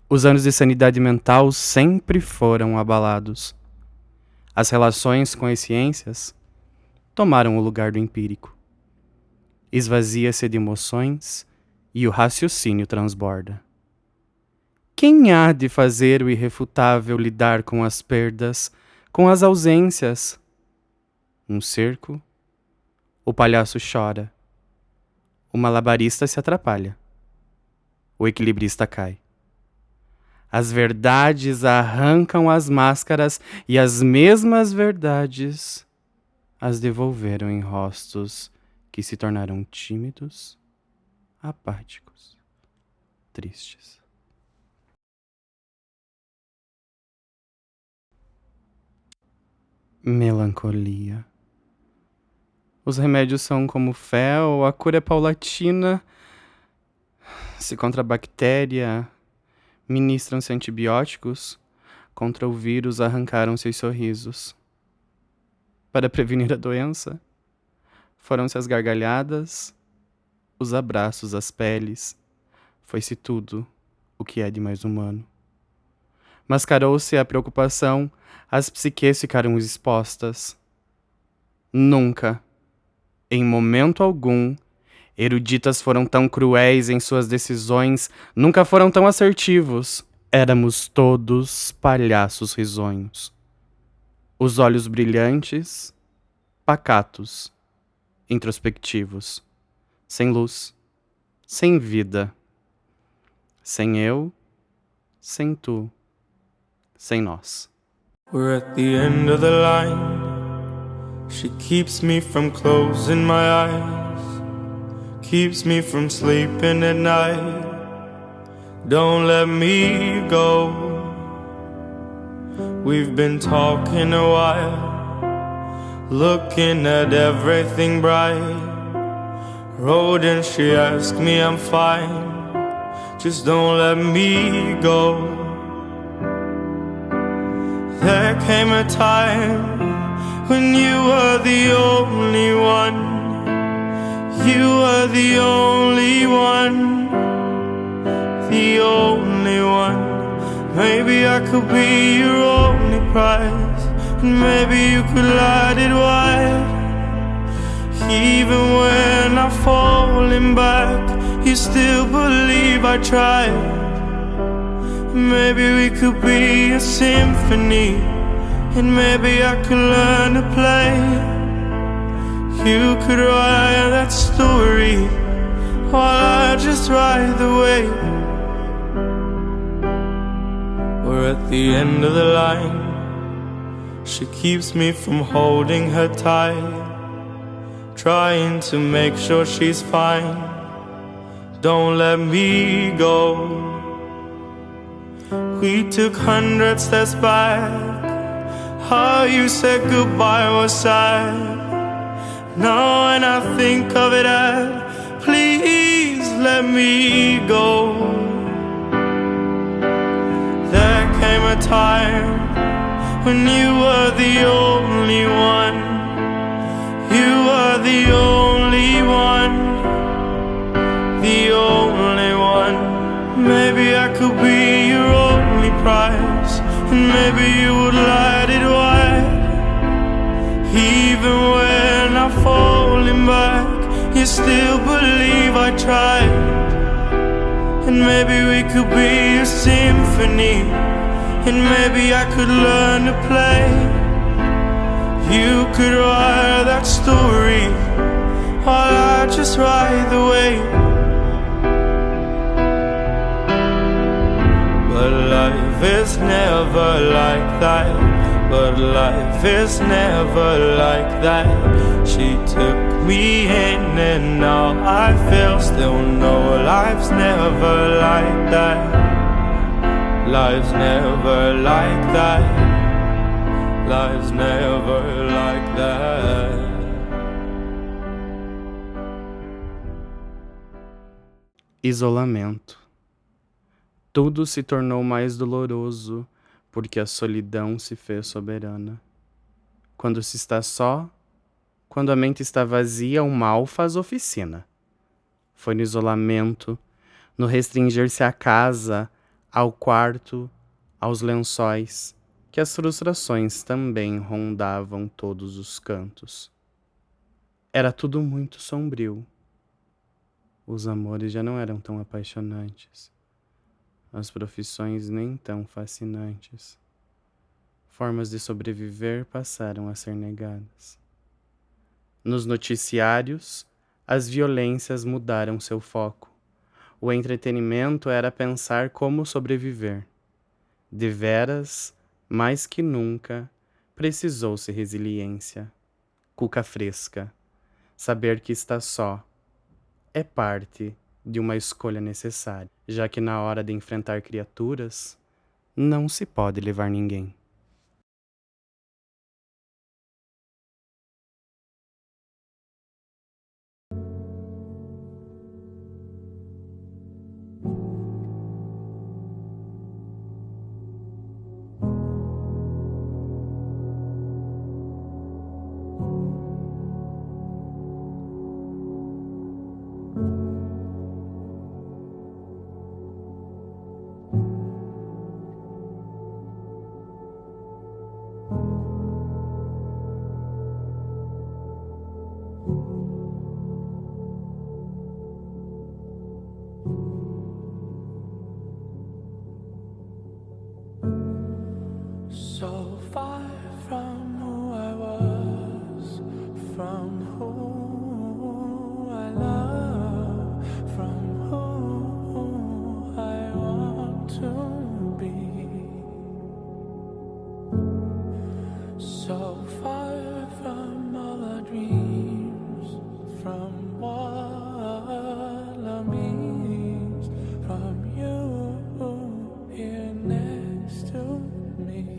Os anos de sanidade mental sempre foram abalados. As relações com as ciências tomaram o lugar do empírico. Esvazia-se de emoções e o raciocínio transborda. Quem há de fazer o irrefutável lidar com as perdas, com as ausências? Um cerco, o palhaço chora. O malabarista se atrapalha. O equilibrista cai. As verdades arrancam as máscaras e as mesmas verdades as devolveram em rostos que se tornaram tímidos, apáticos, tristes. Melancolia. Os remédios são como fel, a cura é paulatina. Se contra a bactéria ministram-se antibióticos, contra o vírus arrancaram-se os sorrisos. Para prevenir a doença, foram-se as gargalhadas, os abraços, as peles, foi-se tudo o que é de mais humano. Mascarou-se a preocupação, as psiques ficaram expostas. Nunca, em momento algum, eruditas foram tão cruéis em suas decisões, nunca foram tão assertivos. Éramos todos palhaços risonhos. Os olhos brilhantes, pacatos, introspectivos, sem luz, sem vida, sem eu, sem tu, sem nós. We're at the end of the line. She keeps me from closing my eyes, keeps me from sleeping at night. Don't let me go. We've been talking a while, looking at everything bright. Road and she asked me I'm fine, just don't let me go. There came a time when you were the only one. You were the only one, the only one. Maybe I could be your only prize, and maybe you could light it wide. Even when I'm falling back, you still believe I tried. Maybe we could be a symphony, and maybe I could learn to play. You could write that story while I just ride the wave. We're at the end of the line. She keeps me from holding her tight, trying to make sure she's fine. Don't let me go. We took 100 steps back. How you said goodbye was sad. Now when I think of it, please let me go. There came a time when you were the only one. You were the only one, the only one. Maybe I could be your only prize, and maybe you would light it wide. Even when I'm falling back, you still believe I tried. And maybe we could be a symphony, and maybe I could learn to play. You could write that story while I just ride the wave. But life is never like that. But life is never like that. She took me in and now I feel still no. Life's never like that. Life's never like that. Life's never like that. Isolamento. Tudo se tornou mais doloroso porque a solidão se fez soberana. Quando se está só, quando a mente está vazia, o mal faz oficina. Foi no isolamento, no restringir-se à casa, ao quarto, aos lençóis, que as frustrações também rondavam todos os cantos. Era tudo muito sombrio. Os amores já não eram tão apaixonantes, as profissões nem tão fascinantes. Formas de sobreviver passaram a ser negadas. Nos noticiários, as violências mudaram seu foco. O entretenimento era pensar como sobreviver. Deveras, mais que nunca, precisou-se resiliência, cuca fresca. Saber que está só é parte de uma escolha necessária, já que na hora de enfrentar criaturas, não se pode levar ninguém. So far from who I was, from who I love, from who I want to be. So far from all our dreams, from what love means, from you here next to me.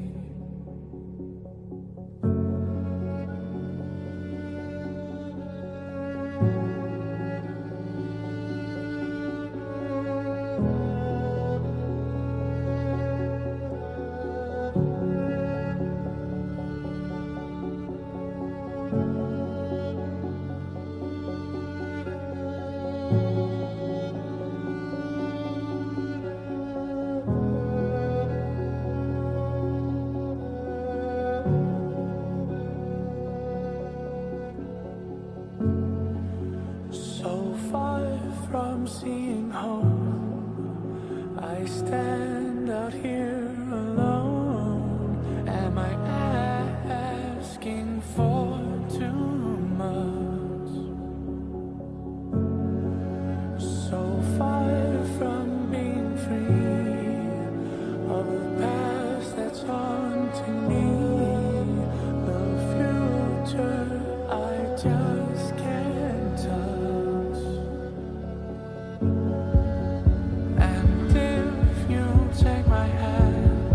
So far from seeing home, I stand out here alone. Am I asking for too much? So far from being free of the past that's haunting me. The future I just can't touch. And if you take my hand,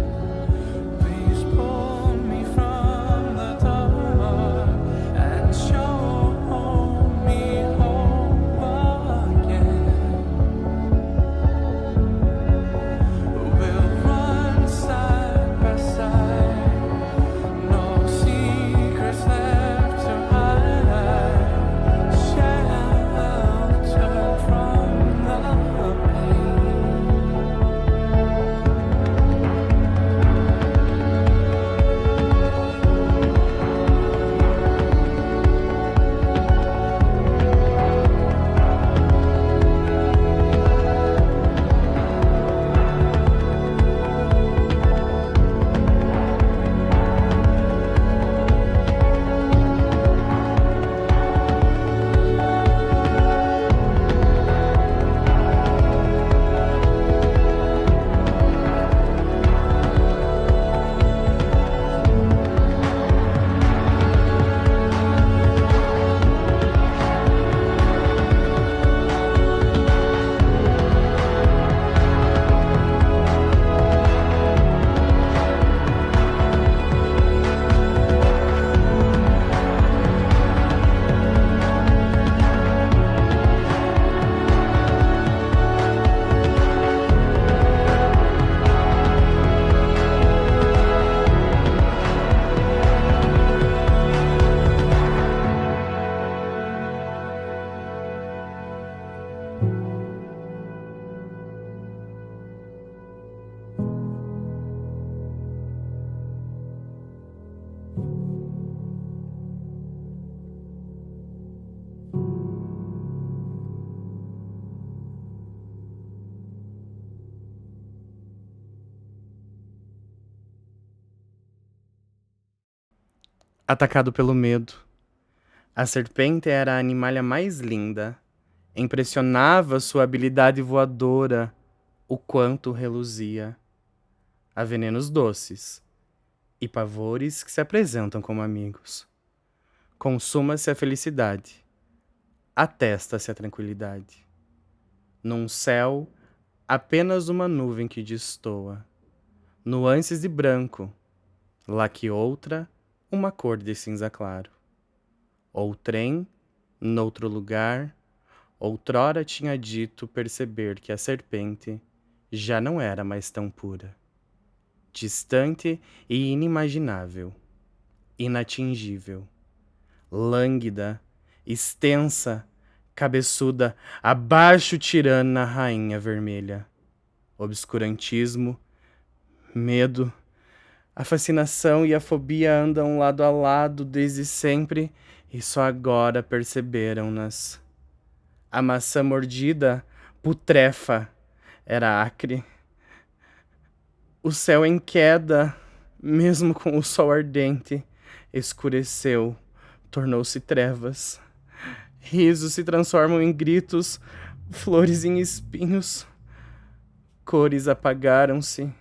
Atacado pelo medo, a serpente era a animalha mais linda. Impressionava sua habilidade voadora, o quanto reluzia. Há venenos doces e pavores que se apresentam como amigos. Consuma-se a felicidade, atesta-se a tranquilidade. Num céu, apenas uma nuvem que destoa, nuances de branco, lá que outra, uma cor de cinza claro. Outrem, noutro lugar, outrora tinha dito perceber que a serpente já não era mais tão pura. Distante e inimaginável, inatingível, lânguida, extensa, cabeçuda, abaixo tirana rainha vermelha. Obscurantismo, medo, a fascinação e a fobia andam lado a lado desde sempre e só agora perceberam-nas. A maçã mordida, putrefa, era acre. O céu em queda, mesmo com o sol ardente, escureceu, tornou-se trevas. Risos se transformam em gritos, flores em espinhos. Cores apagaram-se,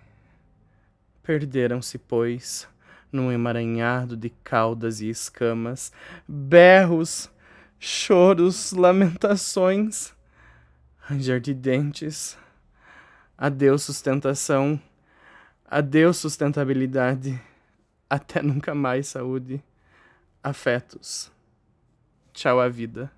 perderam-se, pois, num emaranhado de caudas e escamas, berros, choros, lamentações, ranger de dentes. Adeus sustentação, adeus sustentabilidade, até nunca mais saúde, afetos. Tchau a vida.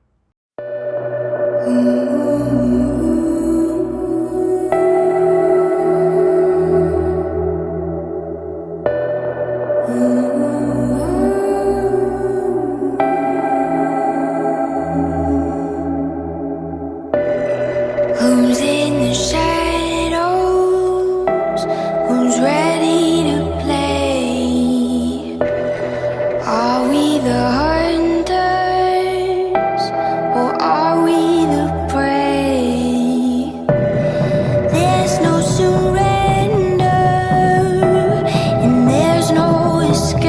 Who's in the shadows? Who's ready to play? Are we the hunters or are we the prey? There's no surrender and there's no escape.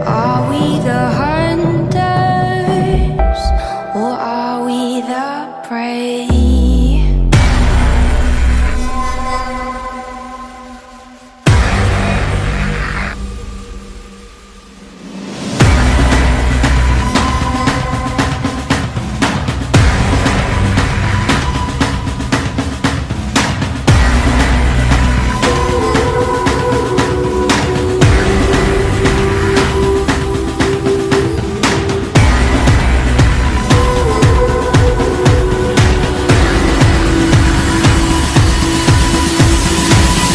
Are we the hunters or are we the prey?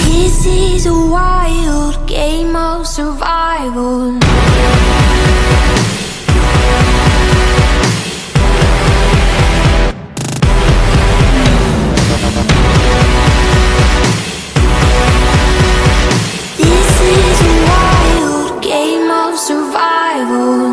This is a wild game of survival. This is a wild game of survival.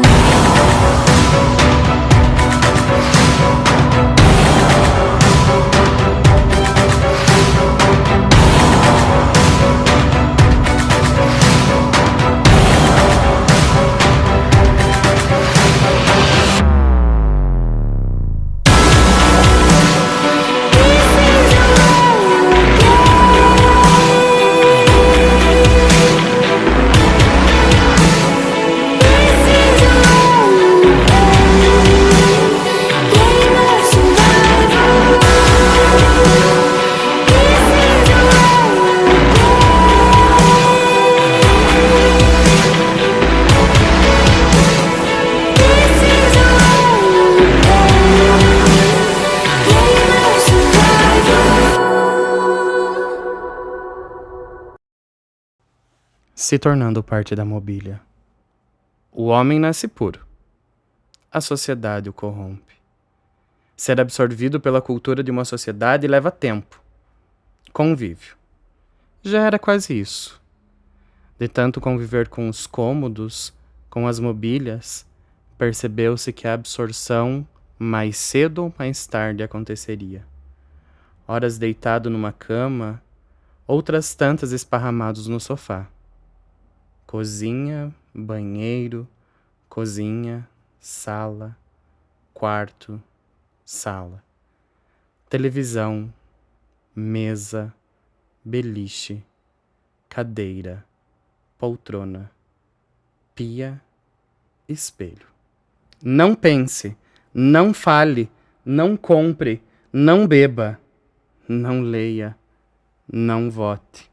Se tornando parte da mobília. O homem nasce puro. A sociedade o corrompe. Ser absorvido pela cultura de uma sociedade leva tempo. Convívio. Já era quase isso. De tanto conviver com os cômodos, com as mobílias, percebeu-se que a absorção, mais cedo ou mais tarde, aconteceria. Horas deitado numa cama, outras tantas esparramados no sofá. Cozinha, banheiro, cozinha, sala, quarto, sala. Televisão, mesa, beliche, cadeira, poltrona, pia, espelho. Não pense, não fale, não compre, não beba, não leia, não vote.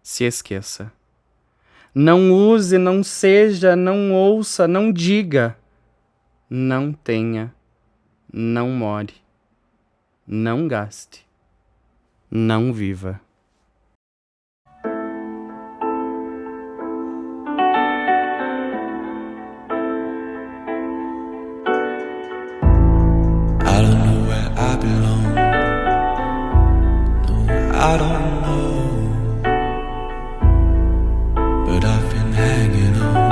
Se esqueça. Não use, não seja, não ouça, não diga. Não tenha, não more, não gaste, não viva. I don't know where I belong. No, I don't know. But I've been hanging on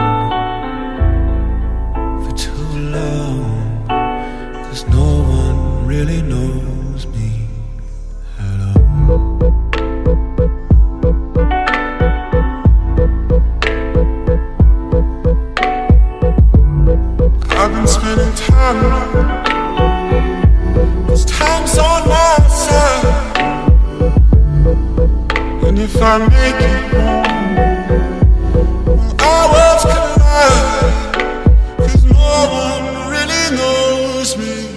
for too long. 'Cause no one really knows me at all. I've been spending time. This time's on my side. And if I make it home, our worlds collide. 'Cause no one really knows me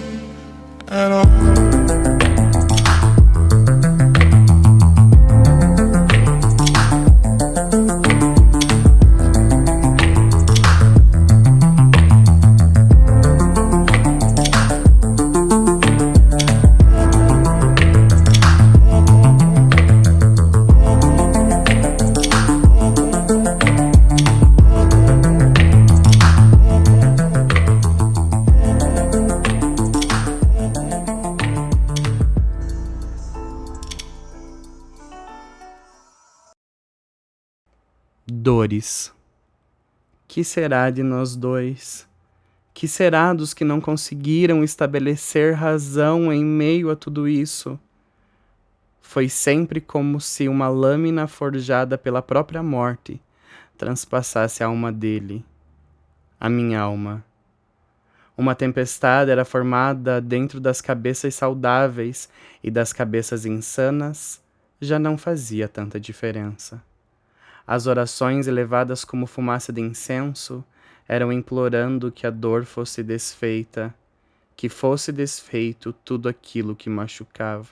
at all. Dores. Que será de nós dois? Que será dos que não conseguiram estabelecer razão em meio a tudo isso? Foi sempre como se uma lâmina forjada pela própria morte transpassasse a alma dele, a minha alma. Uma tempestade era formada dentro das cabeças saudáveis e das cabeças insanas já não fazia tanta diferença. As orações elevadas como fumaça de incenso eram implorando que a dor fosse desfeita, que fosse desfeito tudo aquilo que machucava.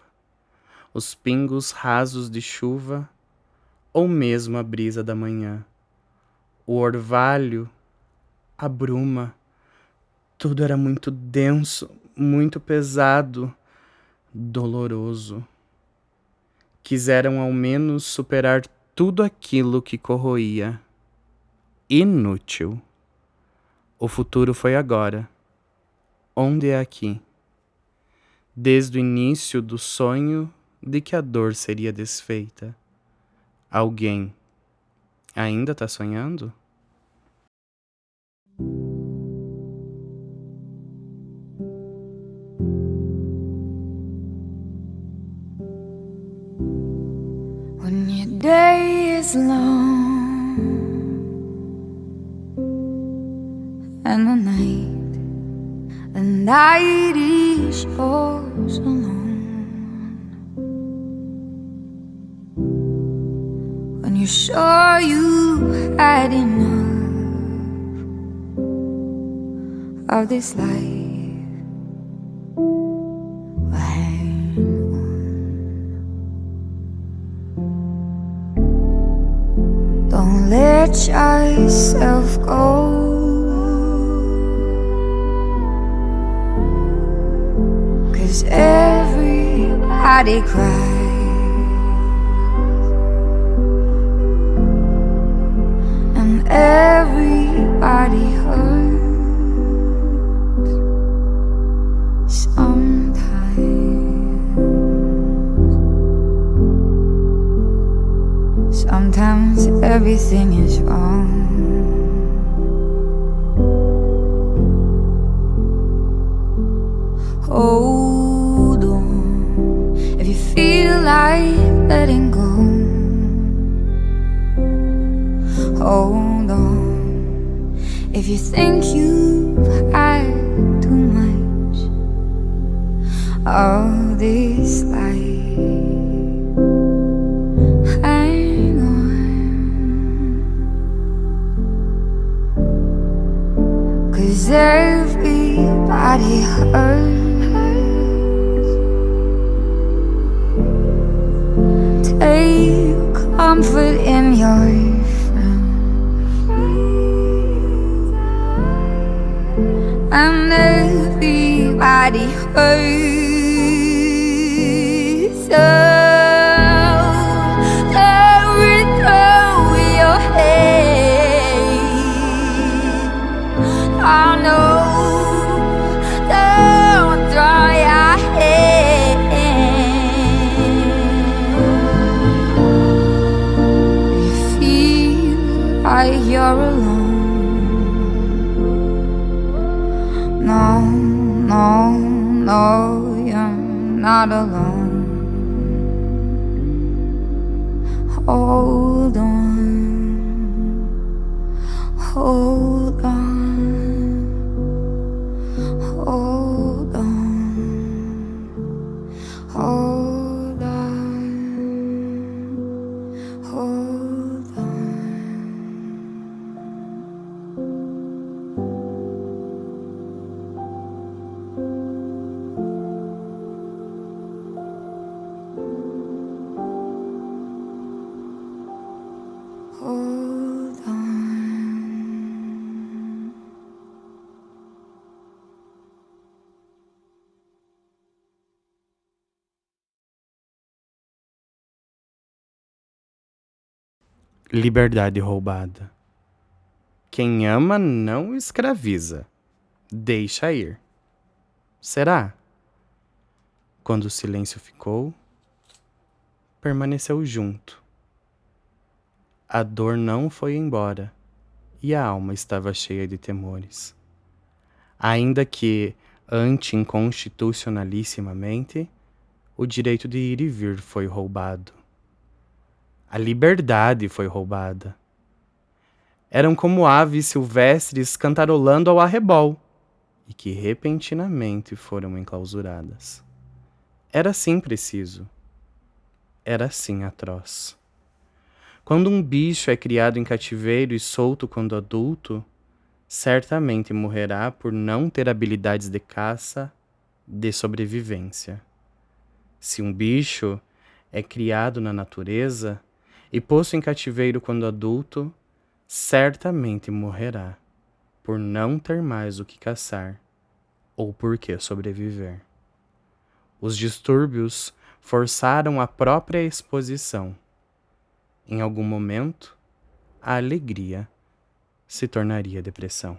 Os pingos rasos de chuva, ou mesmo a brisa da manhã. O orvalho, a bruma, tudo era muito denso, muito pesado, doloroso. Quiseram ao menos superar tudo aquilo que corroía. Inútil. O futuro foi agora. Onde é aqui? Desde o início do sonho de que a dor seria desfeita. Alguém ainda está sonhando? When your day is long and the night is yours alone. When you're sure you had enough of this life. Don't let yourself go, 'cause everybody cries and everybody hurts sometimes. Sometimes everything is wrong. Hold on if you feel like letting go. Hold you think you've had too much of this life? Hang on, 'cause everybody hurts. Take comfort in your friends, and everybody hurts. So carry through your head. I know, don't throw your head. You feel like you're alone. No, no, no, you're not alone. Hold on, hold on, hold on, hold on, hold on. Hold on. Liberdade roubada. Quem ama não escraviza, deixa ir. Será? Quando o silêncio ficou, permaneceu junto. A dor não foi embora e a alma estava cheia de temores. Ainda que, anti-inconstitucionalissimamente, o direito de ir e vir foi roubado. A liberdade foi roubada. Eram como aves silvestres cantarolando ao arrebol e que repentinamente foram enclausuradas. Era assim preciso. Era assim atroz. Quando um bicho é criado em cativeiro e solto quando adulto, certamente morrerá por não ter habilidades de caça, de sobrevivência. Se um bicho é criado na natureza e posto em cativeiro quando adulto, certamente morrerá por não ter mais o que caçar ou por que sobreviver. Os distúrbios forçaram a própria exposição. Em algum momento, a alegria se tornaria depressão.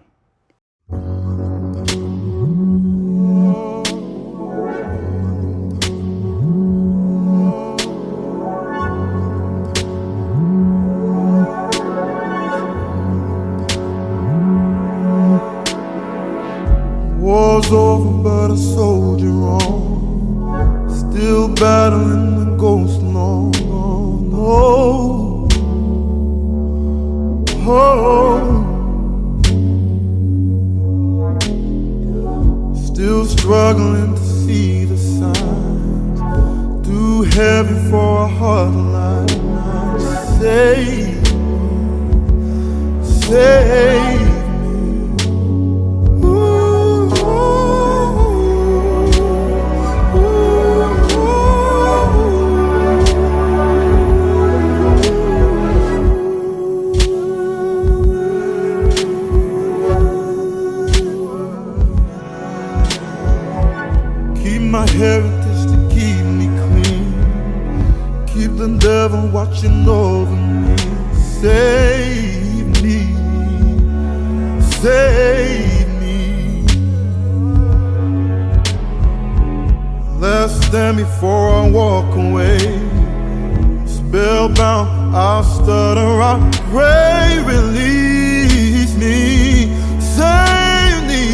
War's over, but a soldier on, still battling the ghost. No, no, no. Oh, still struggling to see the signs, too heavy for a heart like mine. Save me, save me. My heritage to keep me clean, keep the devil watching over me. Save me, save me. Less than before I walk away, spellbound, I'll stutter, I'll pray, release me, save me.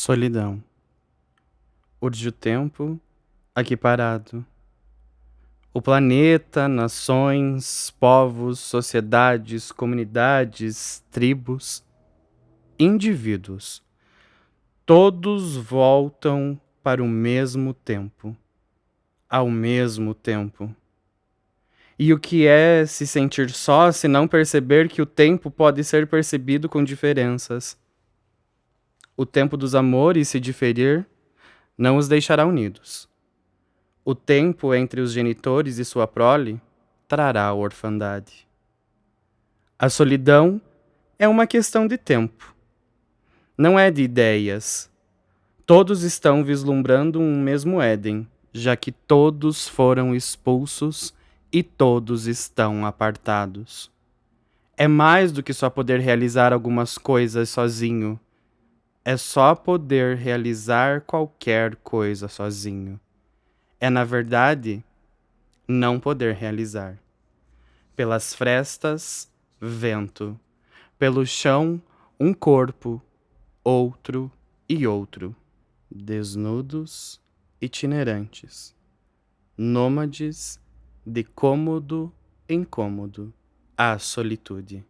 Solidão. Urge o tempo aqui parado. O planeta, nações, povos, sociedades, comunidades, tribos, indivíduos, todos voltam para o mesmo tempo, ao mesmo tempo. E o que é se sentir só se não perceber que o tempo pode ser percebido com diferenças? O tempo dos amores, se diferir, não os deixará unidos. O tempo entre os genitores e sua prole trará a orfandade. A solidão é uma questão de tempo. Não é de ideias. Todos estão vislumbrando um mesmo Éden, já que todos foram expulsos e todos estão apartados. É mais do que só poder realizar algumas coisas sozinho. É só poder realizar qualquer coisa sozinho. É, na verdade, não poder realizar. Pelas frestas, vento. Pelo chão, um corpo, outro e outro. Desnudos, itinerantes. Nômades, de cômodo em cômodo. A solitude.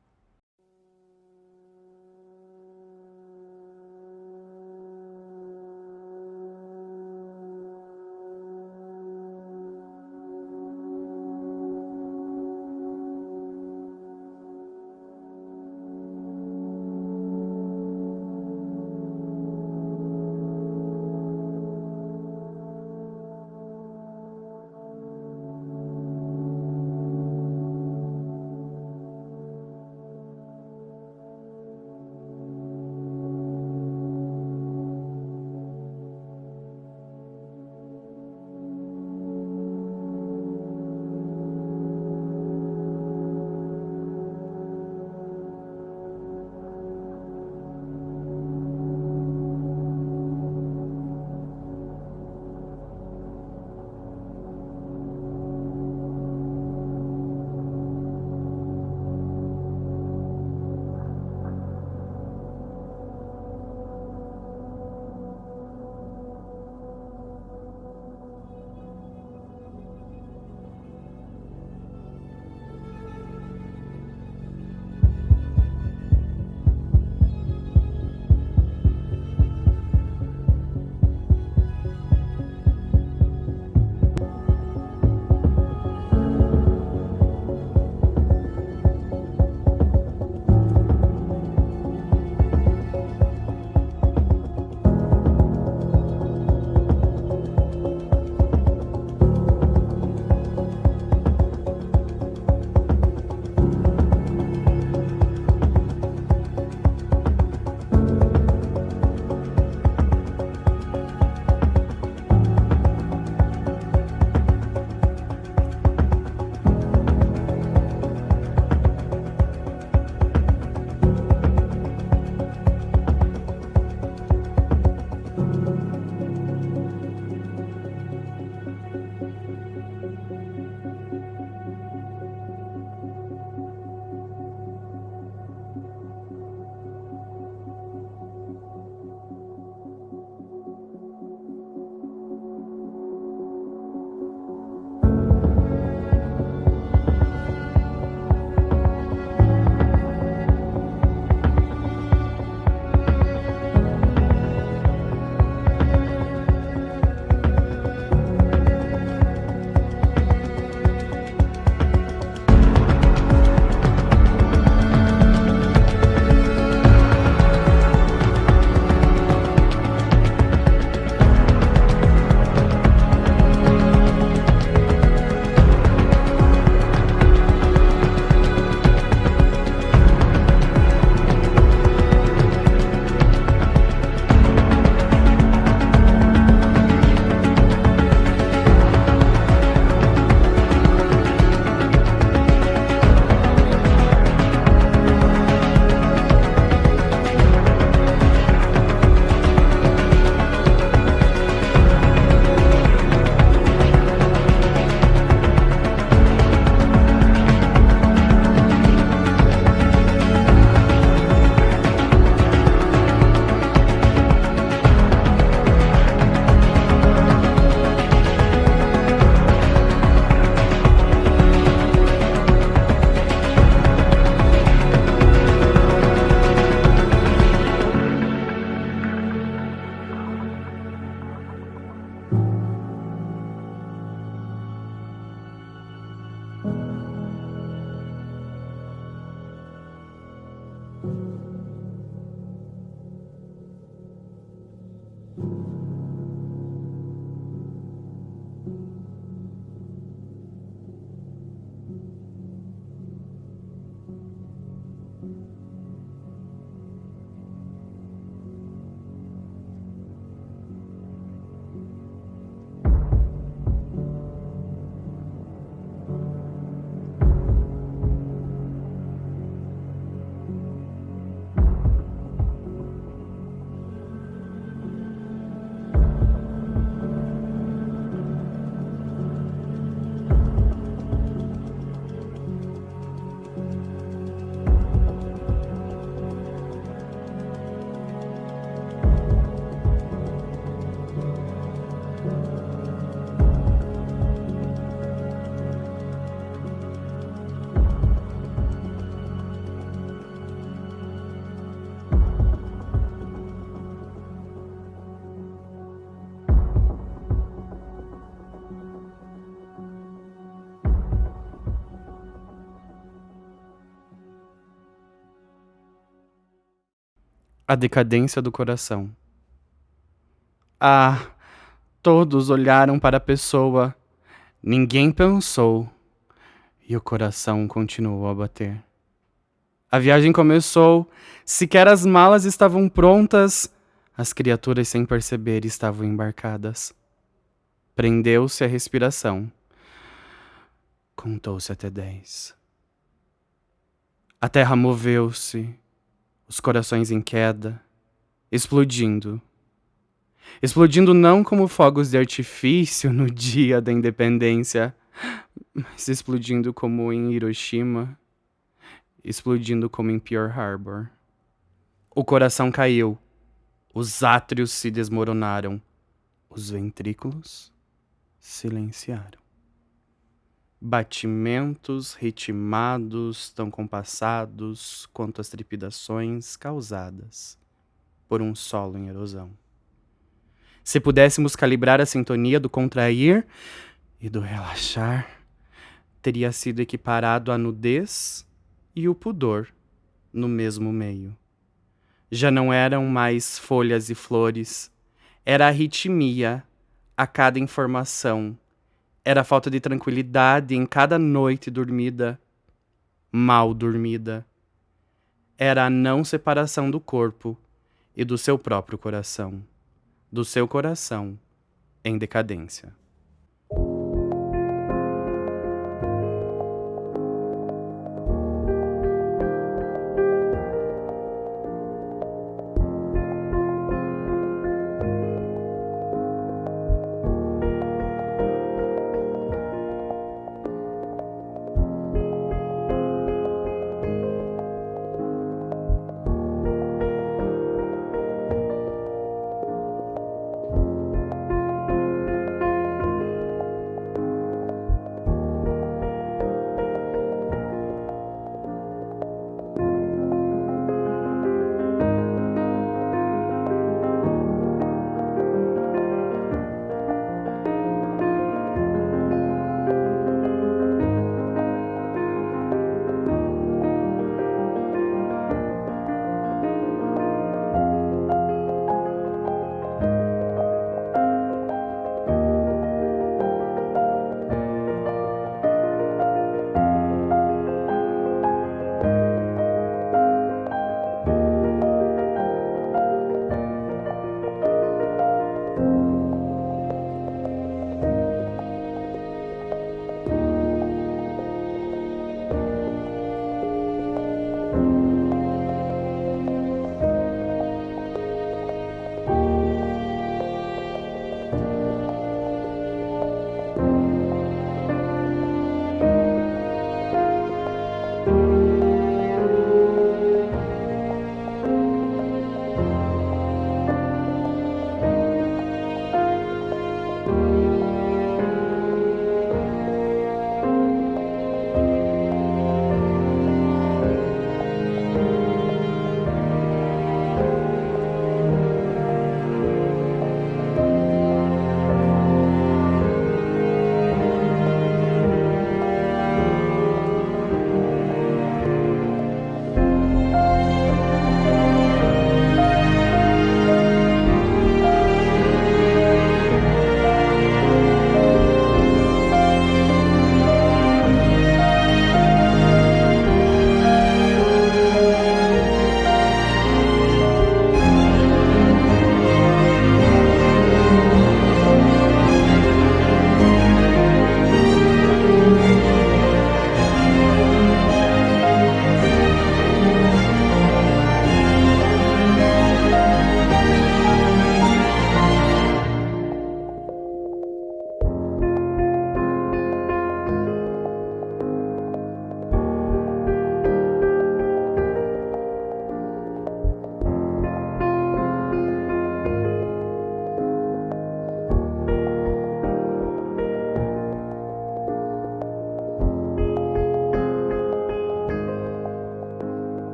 A decadência do coração. Ah, todos olharam para a pessoa, ninguém pensou, e o coração continuou a bater. A viagem começou, sequer as malas estavam prontas, as criaturas sem perceber estavam embarcadas. Prendeu-se a respiração. Contou-se até 10. A terra moveu-se, os corações em queda, explodindo. Explodindo não como fogos de artifício no dia da independência, mas explodindo como em Hiroshima, explodindo como em Pearl Harbor. O coração caiu, os átrios se desmoronaram, os ventrículos silenciaram. Batimentos ritmados, tão compassados quanto as trepidações causadas por um solo em erosão. Se pudéssemos calibrar a sintonia do contrair e do relaxar, teria sido equiparado a nudez e o pudor no mesmo meio. Já não eram mais folhas e flores, era a arritmia a cada informação, era a falta de tranquilidade em cada noite dormida, mal dormida. Era a não separação do corpo e do seu próprio coração, do seu coração em decadência.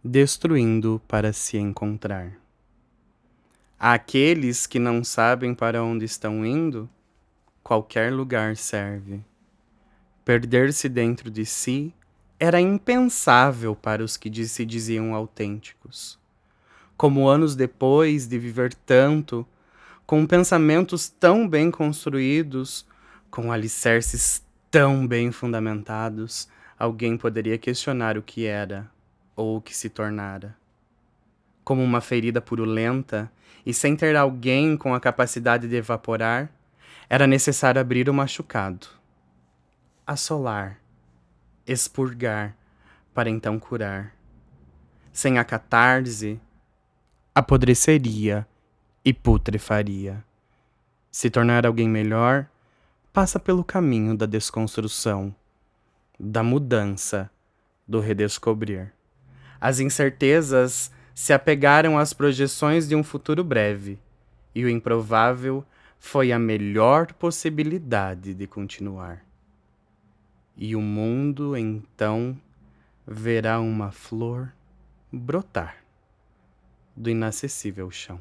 Destruindo para se encontrar. Àqueles que não sabem para onde estão indo, qualquer lugar serve. Perder-se dentro de si era impensável para os que se diziam autênticos. Como anos depois de viver tanto, com pensamentos tão bem construídos, com alicerces tão bem fundamentados, alguém poderia questionar o que era ou o que se tornara. Como uma ferida purulenta, e sem ter alguém com a capacidade de evaporar, era necessário abrir o machucado, assolar, expurgar, para então curar. Sem a catarse, apodreceria e putrefaria. Se tornar alguém melhor, passa pelo caminho da desconstrução, da mudança, do redescobrir. As incertezas se apegaram às projeções de um futuro breve, e o improvável foi a melhor possibilidade de continuar. E o mundo, então, verá uma flor brotar do inacessível chão.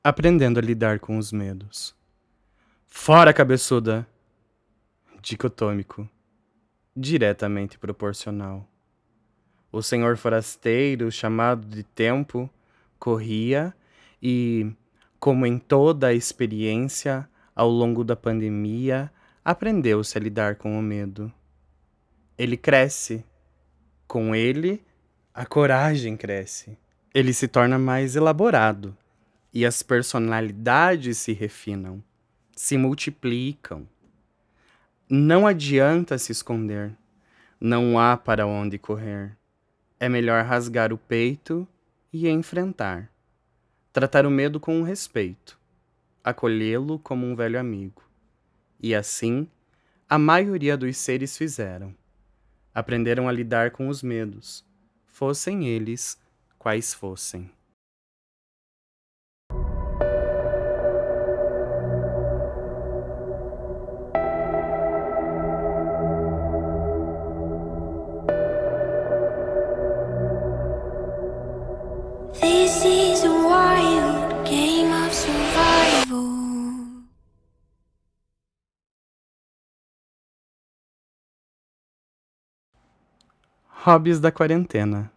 Aprendendo a lidar com os medos. Fora, cabeçuda! Dicotômico. Diretamente proporcional. O senhor forasteiro, chamado de tempo, corria e, como em toda a experiência, ao longo da pandemia, aprendeu-se a lidar com o medo. Ele cresce. Com ele, a coragem cresce. Ele se torna mais elaborado. E as personalidades se refinam, se multiplicam. Não adianta se esconder, não há para onde correr. É melhor rasgar o peito e enfrentar. Tratar o medo com respeito, acolhê-lo como um velho amigo. E assim, a maioria dos seres fizeram. Aprenderam a lidar com os medos, fossem eles quais fossem. This is Hobbies da quarentena.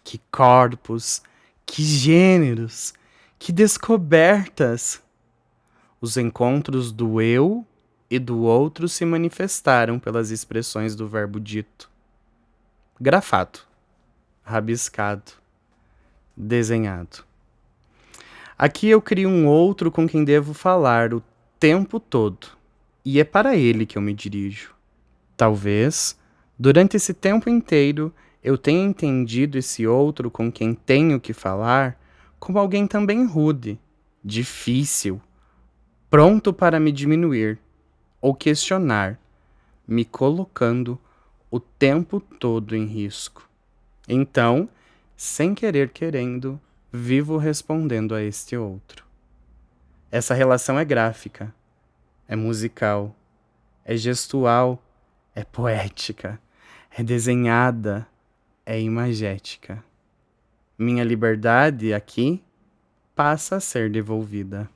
Que corpos, que gêneros, que descobertas! Os encontros do eu e do outro se manifestaram pelas expressões do verbo dito. Grafado, rabiscado, desenhado. Aqui eu crio um outro com quem devo falar o tempo todo, e é para ele que eu me dirijo. Talvez, durante esse tempo inteiro, eu tenha entendido esse outro com quem tenho que falar como alguém também rude, difícil, pronto para me diminuir ou questionar, me colocando o tempo todo em risco. Então, sem querer querendo, vivo respondendo a este outro. Essa relação é gráfica, é musical, é gestual, é poética, é desenhada, é imagética. Minha liberdade aqui passa a ser devolvida.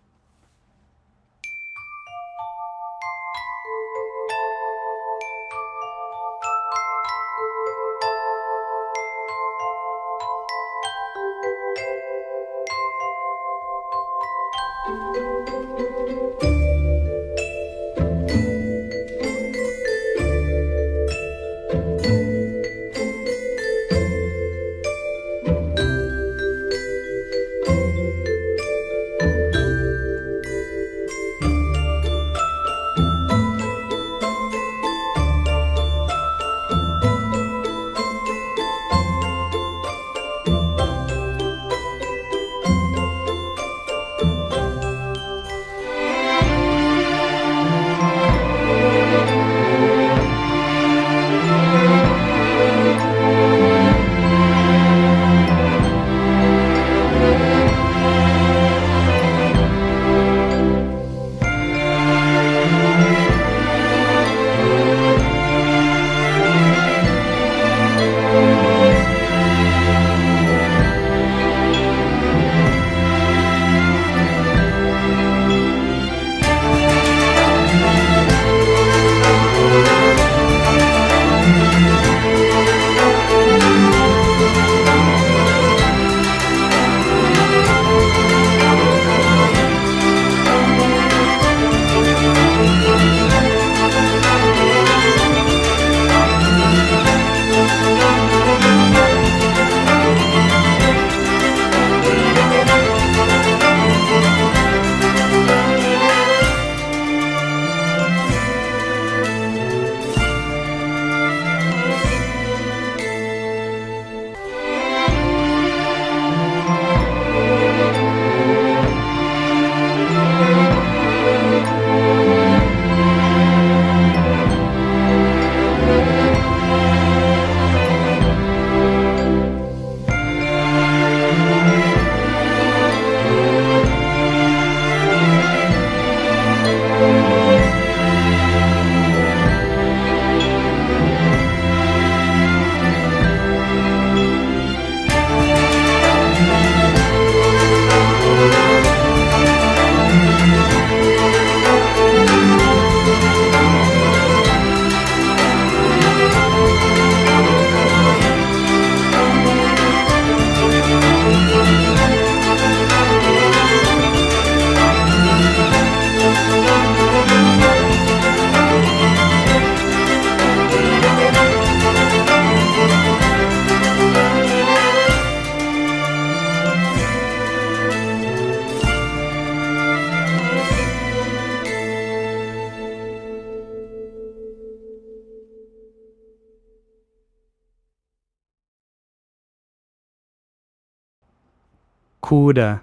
Cura.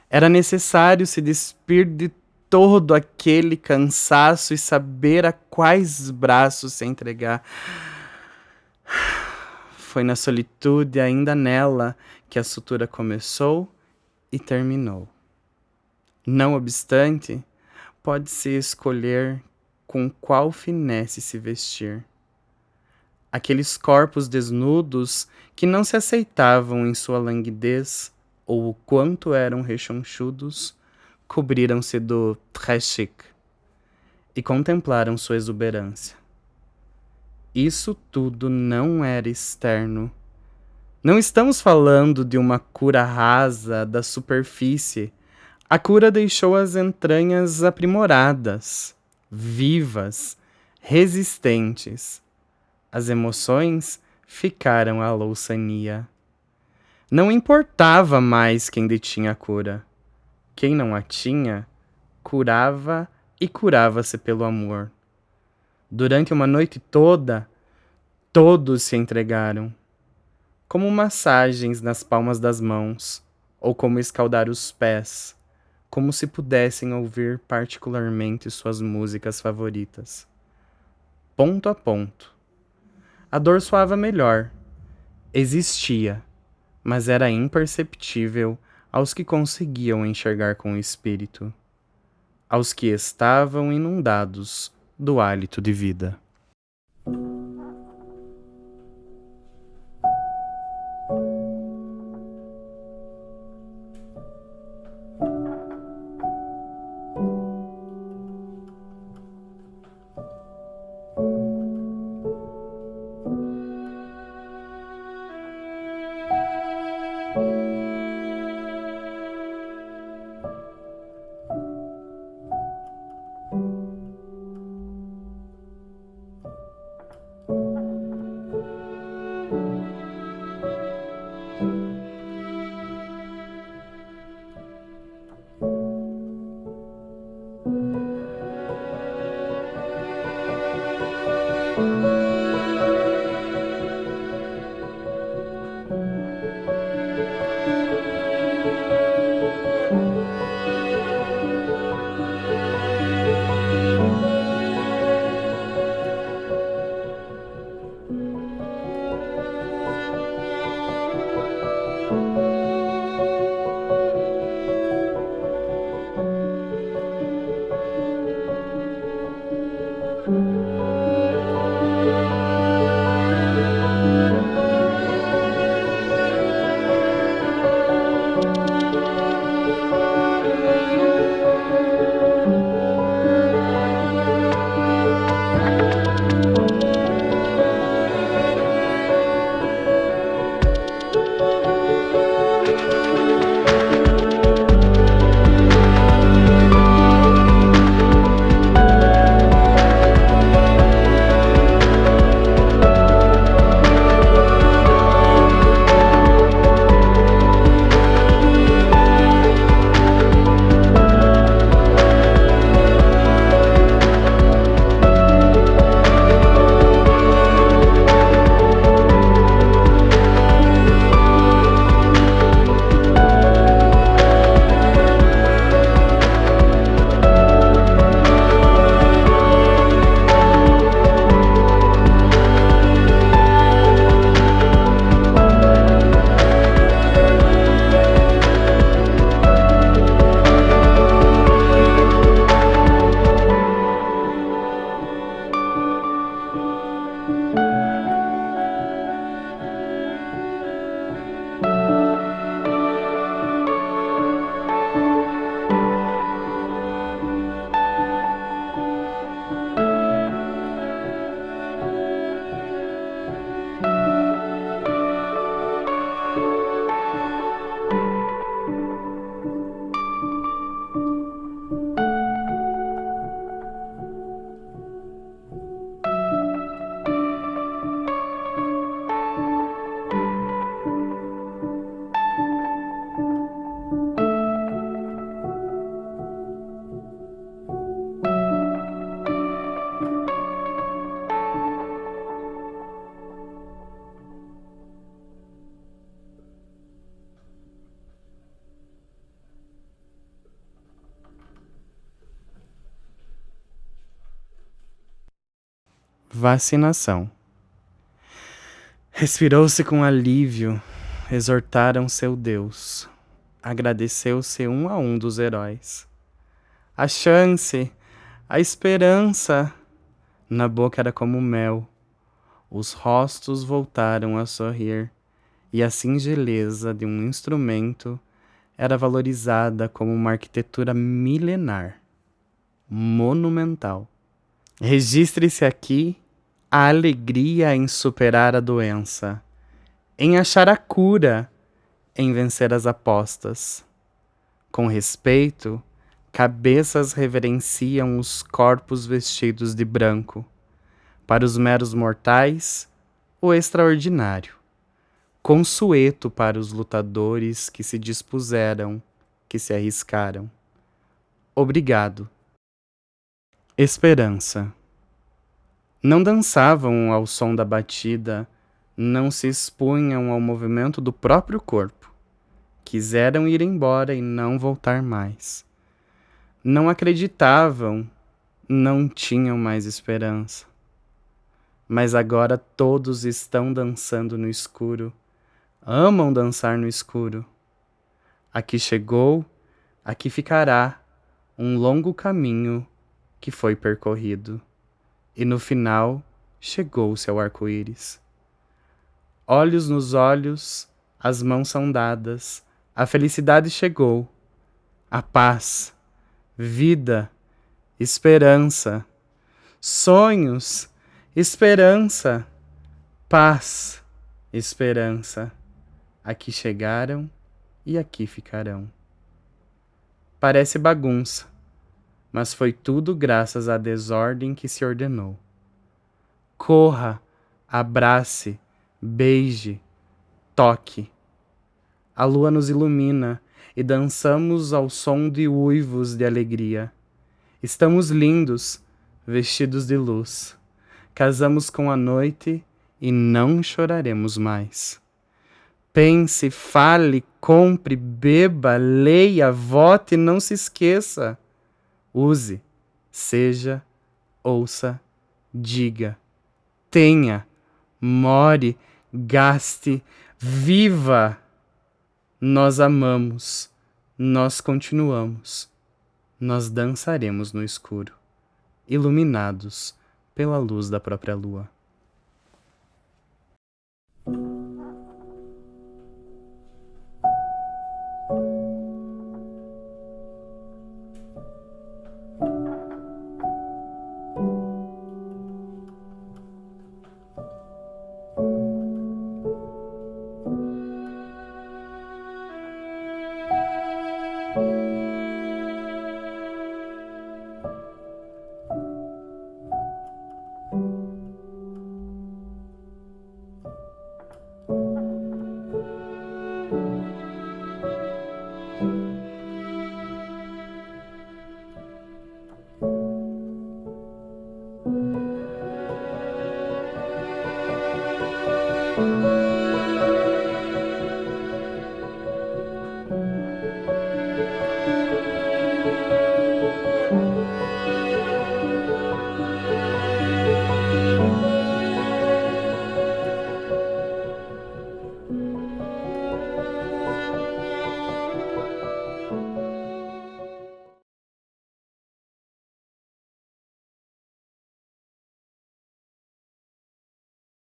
Era necessário se despir de todo aquele cansaço e saber a quais braços se entregar. Foi na solitude, ainda nela, que a sutura começou e terminou. Não obstante, pode-se escolher com qual finesse se vestir. Aqueles corpos desnudos que não se aceitavam em sua languidez ou o quanto eram rechonchudos, cobriram-se do très chic e contemplaram sua exuberância. Isso tudo não era externo. Não estamos falando de uma cura rasa da superfície. A cura deixou as entranhas aprimoradas, vivas, resistentes. As emoções ficaram à louçania. Não importava mais quem detinha a cura. Quem não a tinha, curava e curava-se pelo amor. Durante uma noite toda, todos se entregaram. Como massagens nas palmas das mãos, ou como escaldar os pés, como se pudessem ouvir particularmente suas músicas favoritas. Ponto a ponto. A dor soava melhor. Existia, mas era imperceptível aos que conseguiam enxergar com o espírito, aos que estavam inundados do hálito de vida. Vacinação. Respirou-se com alívio, exortaram seu Deus, agradeceu-se um a um dos heróis. A chance, a esperança, na boca era como mel, os rostos voltaram a sorrir, e a singeleza de um instrumento era valorizada como uma arquitetura milenar, monumental. Registre-se aqui a alegria em superar a doença, em achar a cura, em vencer as apostas. Com respeito, cabeças reverenciam os corpos vestidos de branco. Para os meros mortais, o extraordinário. Consueto para os lutadores que se dispuseram, que se arriscaram. Obrigado. Esperança. Não dançavam ao som da batida, não se expunham ao movimento do próprio corpo. Quiseram ir embora e não voltar mais. Não acreditavam, não tinham mais esperança. Mas agora todos estão dançando no escuro, amam dançar no escuro. Aqui chegou, aqui ficará um longo caminho que foi percorrido, e no final chegou-se ao arco-íris. Olhos nos olhos, as mãos são dadas, a felicidade chegou, a paz, vida, esperança, sonhos, esperança, paz, esperança. Aqui chegaram e aqui ficarão. Parece bagunça, mas foi tudo graças à desordem que se ordenou. Corra, abrace, beije, toque. A lua nos ilumina e dançamos ao som de uivos de alegria. Estamos lindos, vestidos de luz. Casamos com a noite e não choraremos mais. Pense, fale, compre, beba, leia, vote e não se esqueça. Use, seja, ouça, diga, tenha, more, gaste, viva. Nós amamos, nós continuamos, nós dançaremos no escuro, iluminados pela luz da própria lua.